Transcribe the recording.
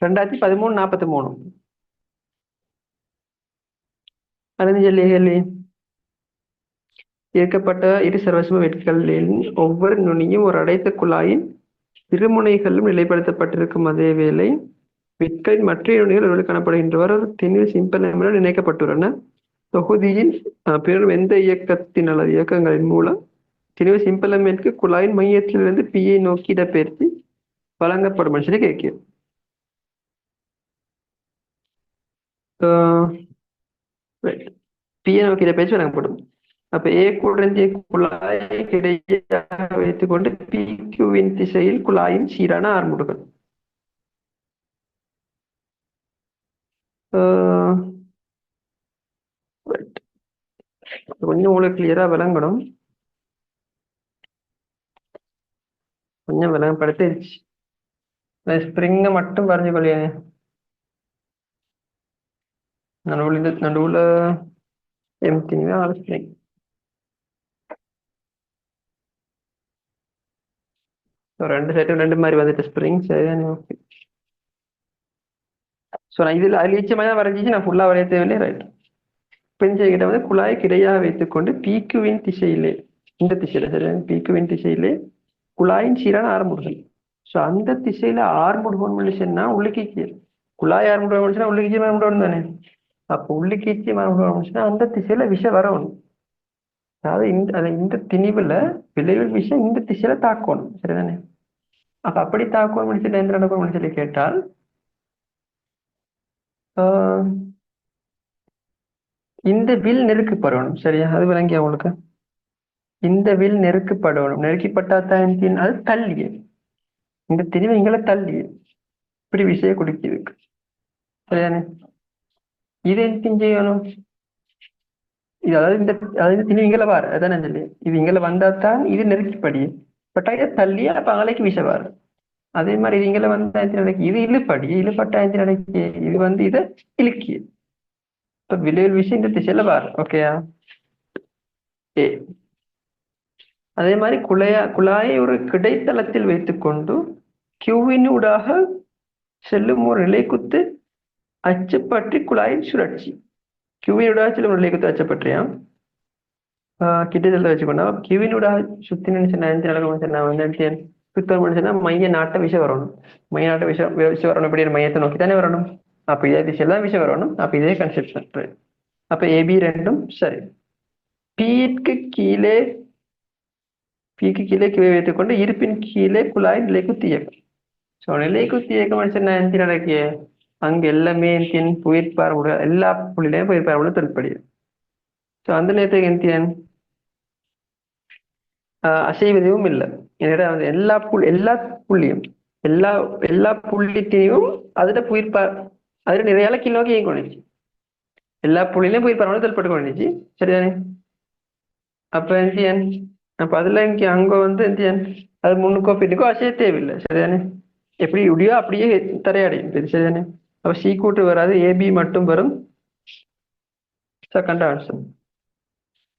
2013 43. பதினஞ்சு கேள்வி. இயக்கப்பட்ட இரு சர்வசம வெட்களின் ஒவ்வொரு நுனியும் ஒரு அடைத்த குழாயின் இருமுனைகளும் நிலைப்படுத்தப்பட்டிருக்கும் அதே வேளை வெட்களின் மற்ற நுனிகள் ஒரு காணப்படுகின்றவர் திணிவு சிம்பனமுடன் இணைக்கப்பட்டுள்ளன. தொகுதியின் பின்வரும் எந்த இயக்கத்தின் அல்லது இயக்கங்களின் மூலம் திணிவு சிம்பலமேற்கு குழாயின் மையத்திலிருந்து பியை நோக்கி இடப்பெயர்ச்சி வழங்கப்படும் சொல்லி கேட்கிறேன். பியை நோக்கி இடப்பெயர்ச்சி வழங்கப்படும். அப்ப ஏ குழந்தை குழாயை இடையாக வைத்துக் கொண்டு பி கியூவின் திசையில் குழாயின் சீரான ஆர்முடுகள். கொஞ்சம் உங்களுக்கு கிளியரா விளங்கணும். கொஞ்சம் விளங்கப்படுத்திடுச்சு. ஸ்ப்ரிங்க மட்டும் வரைஞ்சு கொள்ளியாங்க. நடுவுல எம்டிங்க ஸ்ப்ரிங். ரெண்டு சைடும் ரெண்டு மாதிரி வந்துட்டு ஸ்ப்ரிங். சரி, ஓகே. ஸோ நான் இதில் அதில் ஈச்சமாக தான் வரைஞ்சிச்சு, நான் ஃபுல்லாக வரைய தேவையில்லை. ரைட். பெஞ்சைகிட்ட வந்து குழாய் கிடையாக வைத்துக்கொண்டு பீக்குவின் திசையிலே, இந்த திசையில சரி, பீக்குவின் திசையிலே குழாயின் சீரான ஆரம்புடுதல். ஸோ அந்த திசையில ஆர்முடுகோன் மனுஷன்னா உள்ளுக்கீச்சு குழாய் ஆர்முடுவோம் மனுஷனா உள்ளுக்கீச்சி ஆரம்பிடணும் தானே. அப்போ உள்ளுக்கீச்சி ஆரம்பிடுவோம் மனுஷனா அந்த திசையில விஷம் வரணும். அதாவது இந்த திணிவுல விளைவு விஷயம் இந்த திசையில தாக்கணும், சரிதானே. அப்ப அப்படி தாக்கணும் மனுஷன் எந்த நடக்கும் சொல்லி கேட்டால் இந்த வில் நெருக்கப்படணும். சரியா, அது விளங்கிய உங்களுக்கு. இந்த வில் நெருக்கப்படணும். நெருக்கப்பட்டாத்தான் அது தள்ளிய இந்த திணிவு இங்களை தள்ளிய இப்படி விஷயம் குடிக்குது, சரிதானே. இது என்ன செய்யணும்? இது அதாவது திணிவு இங்களை வார அதான் சொல்லி இது இங்களை வந்தாத்தான் இது நெருக்கிப்படி பட்டாய தள்ளிய அப்ப அங்கலைக்கு விஷம் வாரு. அதே மாதிரி இது இங்களை வந்தா நடக்கு, இது இழுப்படி இழுப்பட்டாயத்து நடக்கு, இது வந்து இதை இழுக்கிய இப்ப விளைவில் விஷயம் இந்த திசையில வாரு. ஓகேயா. ஏ அதே மாதிரி குழாயை ஒரு கிடைத்தளத்தில் வைத்துக்கொண்டு கியூவினூடாக செல்லும் ஒரு நிலைக்குத்து அச்சுப்பற்றி குழாயின் சுழற்சி. கியூவினூடாக செல்லும் ஒரு நிலைக்குத்து அச்சுப்பற்றியா கிட்டத்தட்ட வச்சுக்கொண்டா கியூவினூடாக சுத்தி நினைச்சு சுத்தம் முடிச்சுன்னா மைய நாட்ட விஷம் வரணும். மைய நாட்ட விஷம் வரணும். இப்படி மையத்தை நோக்கி தானே வரணும். அப்ப இதே திசையில தான் விஷம் வரணும். அப்ப இதே கன்செப்ட். அப்ப ஏபி ரெண்டும் சரி. பிக்கு கீழே கியூவை வைத்துக்கொண்டு இருப்பின் கீழே குழாய் நிலைக்குத்தி இயக்கம். ஸோ நிலைக்குத்தி இயக்கம் என்ன நடக்கிய அங்கு எல்லாமே புயிர்பார்முட எல்லா புள்ளிலையும் புயிர்பார்முட தொல்படியும். ஸோ அந்த நேரத்துக்கு என் அசைவதும் இல்லை. என்னிடம் வந்து எல்லா புள்ளியும் எல்லா புள்ளிட்டையும் அதுல புயிர்பார் அதுல நிறைய கீழ் நோக்கி இயங்க கொண்டுச்சு. எல்லா புள்ளிலையும் புயிர்பார்முட தொல்பட்டு கொண்டுச்சு, சரிதானே. அப்ப அப்ப அதுல அங்க வந்து அது முன்னுக்கோ பின்னுக்கோ அசைய தேவையில்லை, சரிதானே. எப்படி இப்படியோ அப்படியே தரையடையும், சரிதானே. அப்ப சி கூட்டு வராது, ஏபி மட்டும் வரும். Second answer.